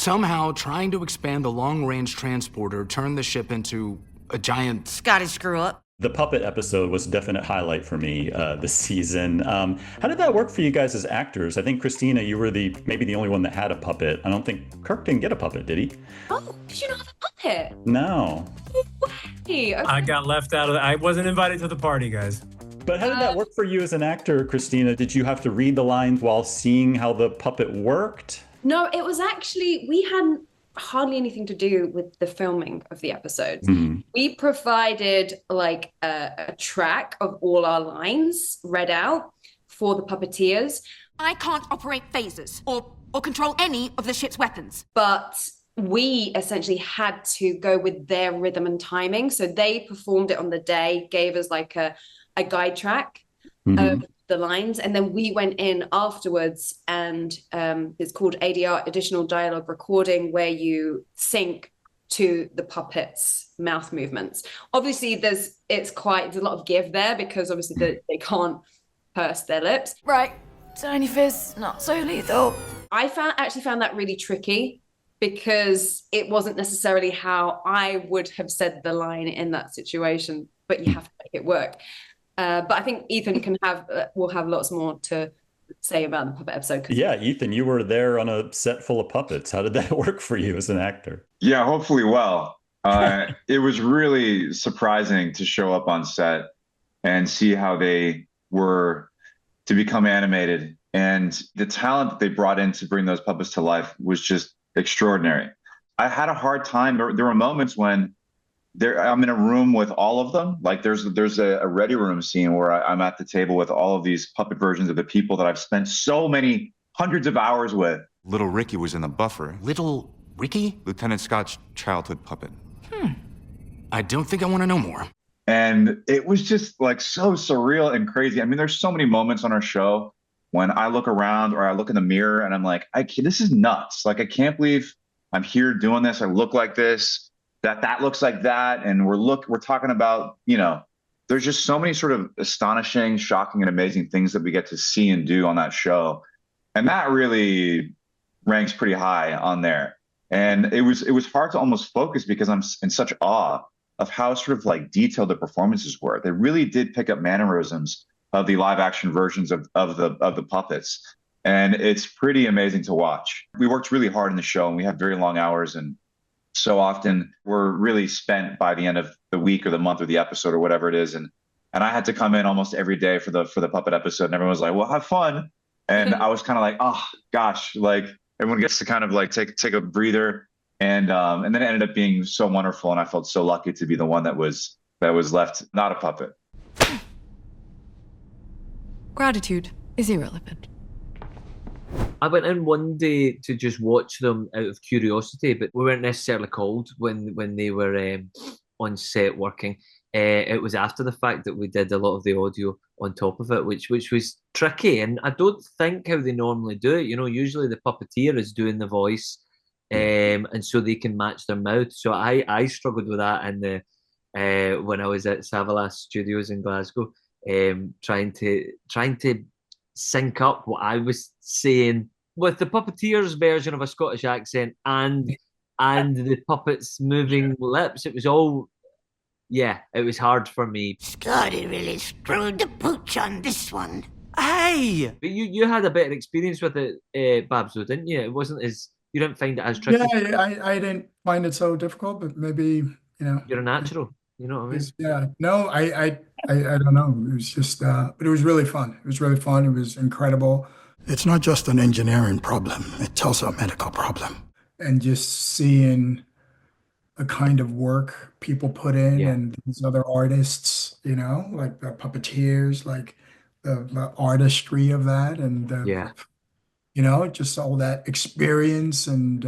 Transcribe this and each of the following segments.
somehow trying to expand the long-range transporter turned the ship into a giant... Scotty screw up. The puppet episode was a definite highlight for me this season. How did that work for you guys as actors? I think, Christina, you were maybe the only one that had a puppet. I don't think Kirk didn't get a puppet, did he? Oh, did you not have a puppet? No. Hey, okay. I got left out of it. I wasn't invited to the party, guys. But how did that work for you as an actor, Christina? Did you have to read the lines while seeing how the puppet worked? No, it was actually, we hadn't hardly anything to do with the filming of the episodes. Mm-hmm. We provided like a track of all our lines read out for the puppeteers. I can't operate phasers or control any of the ship's weapons. But we essentially had to go with their rhythm and timing. So they performed it on the day, gave us like a guide track of the lines. And then we went in afterwards and it's called ADR, Additional Dialogue Recording, where you sync to the puppets' mouth movements. Obviously, there's a lot of give there because obviously they can't purse their lips. Right. Tiny fist, not so lethal. I actually found that really tricky because it wasn't necessarily how I would have said the line in that situation, but you have to make it work. But I think Ethan will have lots more to say about the puppet episode. Yeah, Ethan, you were there on a set full of puppets. How did that work for you as an actor? Yeah, hopefully well. It was really surprising to show up on set and see how they were to become animated. And the talent that they brought in to bring those puppets to life was just extraordinary. I had a hard time. There were moments when I'm in a room with all of them. Like there's a ready room scene where I'm at the table with all of these puppet versions of the people that I've spent so many hundreds of hours with. Little Ricky was in the buffer. Little Ricky? Lieutenant Scott's childhood puppet. I don't think I want to know more. And it was just like so surreal and crazy. I mean, there's so many moments on our show when I look around or I look in the mirror and I'm like, this is nuts. Like, I can't believe I'm here doing this. I look like this. That looks like that, and we're talking about, there's just so many sort of astonishing, shocking, and amazing things that we get to see and do on that show, and that really ranks pretty high on there. And it was hard to almost focus because I'm in such awe of how sort of like detailed the performances were. They really did pick up mannerisms of the live action versions of the puppets, and it's pretty amazing to watch. We worked really hard in the show, and we had very long hours, and so often we're really spent by the end of the week or the month or the episode or whatever it is. And I had to come in almost every day for the puppet episode, and everyone was like, well, have fun. And I was kind of like, oh gosh, like everyone gets to kind of like take a breather. And then it ended up being so wonderful. And I felt so lucky to be the one that was left not a puppet. Gratitude is irrelevant. I went in one day to just watch them out of curiosity, but we weren't necessarily called when they were on set working. It was after the fact that we did a lot of the audio on top of it, which was tricky, and I don't think how they normally do it. Usually the puppeteer is doing the voice, and so they can match their mouth. So I struggled with that when I was at Savalas Studios in Glasgow, trying to sync up what I was saying with the puppeteer's version of a Scottish accent and the puppets moving lips. It was all, it was hard for me. Scotty really screwed the pooch on this one. Hey! But you had a better experience with it, Babs, though, didn't you? It wasn't you didn't find it as tricky. Yeah, I didn't find it so difficult, but maybe, You're a natural. You know what I mean? Yeah. No, I don't know. It was just, but it was really fun. It was really fun. It was incredible. It's not just an engineering problem. It's also a medical problem. And just seeing the kind of work people put in and these other artists, like the puppeteers, like the artistry of that and, just all that experience and,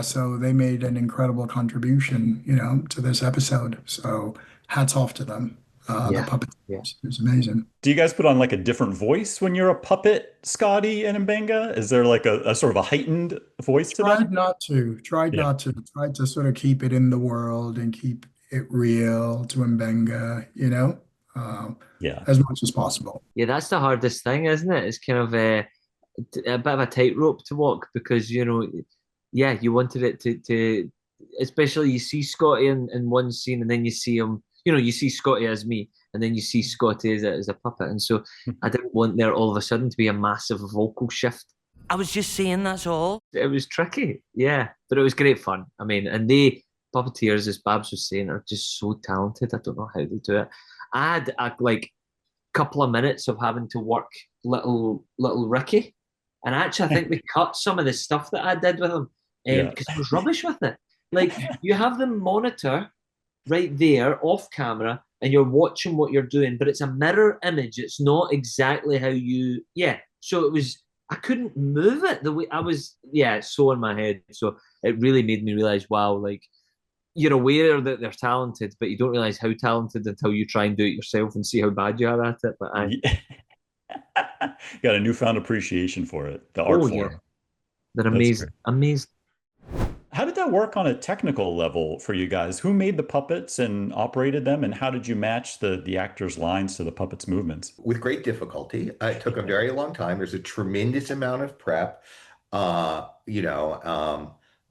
so they made an incredible contribution, to this episode. So hats off to them. The puppeteers. It was amazing. Do you guys put on like a different voice when you're a puppet, Scotty and Mbenga? Is there like a sort of a heightened voice to that? Tried not to. Tried to sort of keep it in the world and keep it real to Mbenga, as much as possible. Yeah, that's the hardest thing, isn't it? It's kind of a bit of a tightrope to walk because, Yeah, you wanted it to especially you see Scotty in one scene, and then you see him. You see Scotty as me, and then you see Scotty as a puppet. And so I didn't want there all of a sudden to be a massive vocal shift. I was just saying, that's all. It was tricky, yeah, but it was great fun. I mean, and they puppeteers, as Babs was saying, are just so talented. I don't know how they do it. I had a couple of minutes of having to work little Ricky, and actually I think we cut some of the stuff that I did with him because I was rubbish with it. Like, you have the monitor right there off camera and you're watching what you're doing, but it's a mirror image. It's not exactly how you so it was, I couldn't move it the way I was so in my head. So it really made me realize, wow, like, you're aware that they're talented, but you don't realize how talented until you try and do it yourself and see how bad you are at it. But got a newfound appreciation for it, the art form. Yeah. They're amazing. Amazing. How did that work on a technical level for you guys? Who made the puppets and operated them, and how did you match the actors' lines to the puppets' movements? With great difficulty. It took a very long time. There's a tremendous amount of prep. I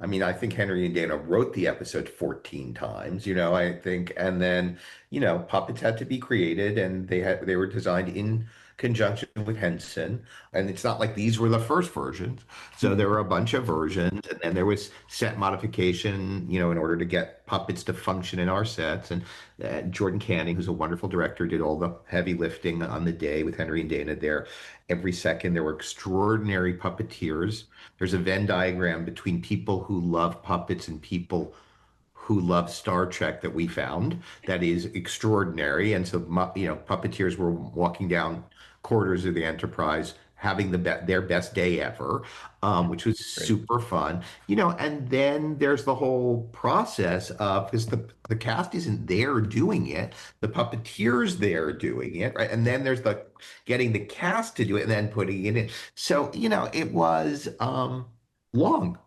mean, I think Henry and Dana wrote the episode 14 times, I think, and then, puppets had to be created, and they were designed in conjunction with Henson. And it's not like these were the first versions. So there were a bunch of versions, and then there was set modification, in order to get puppets to function in our sets. And Jordan Canning, who's a wonderful director, did all the heavy lifting on the day with Henry and Dana there. Every second, there were extraordinary puppeteers. There's a Venn diagram between people who love puppets and people who love Star Trek that we found that is extraordinary. And so, puppeteers were walking down corridors of the Enterprise having their best day ever, which was super fun. And then there's the whole process of, because the cast isn't there doing it, the puppeteers there doing it, right? And then there's the getting the cast to do it and then putting it in. So, it was long.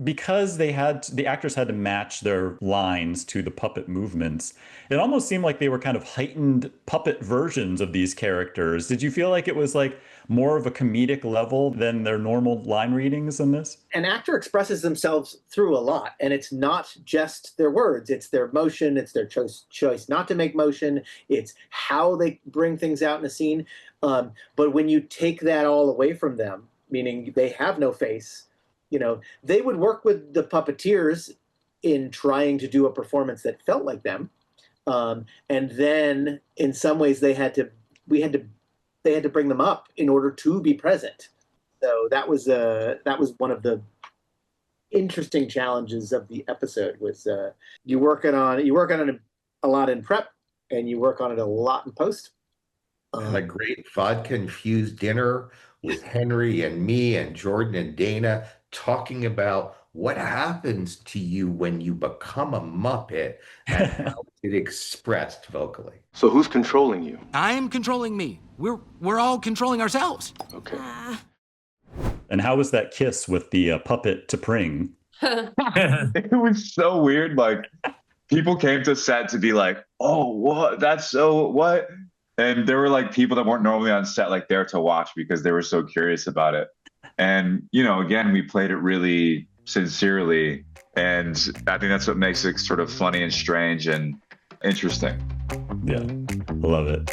Because the actors had to match their lines to the puppet movements, it almost seemed like they were kind of heightened puppet versions of these characters. Did you feel like it was like more of a comedic level than their normal line readings in this? An actor expresses themselves through a lot, and it's not just their words, it's their motion, it's their choice not to make motion, it's how they bring things out in a scene. But when you take that all away from them, meaning they have no face, they would work with the puppeteers in trying to do a performance that felt like them. And then in some ways they had to bring them up in order to be present. So that was one of the interesting challenges of the episode was you work on it a lot in prep and you work on it a lot in post. A great vodka-infused dinner with Henry and me and Jordan and Dana talking about what happens to you when you become a Muppet and how it expressed vocally. So who's controlling you? I'm controlling me. We're all controlling ourselves. Okay. And how was that kiss with the puppet to Pring? It was so weird. Like, people came to set to be like, oh, what? That's so what? And there were like people that weren't normally on set like there to watch because they were so curious about it. And, again, we played it really sincerely. And I think that's what makes it sort of funny and strange and interesting. Yeah, love it.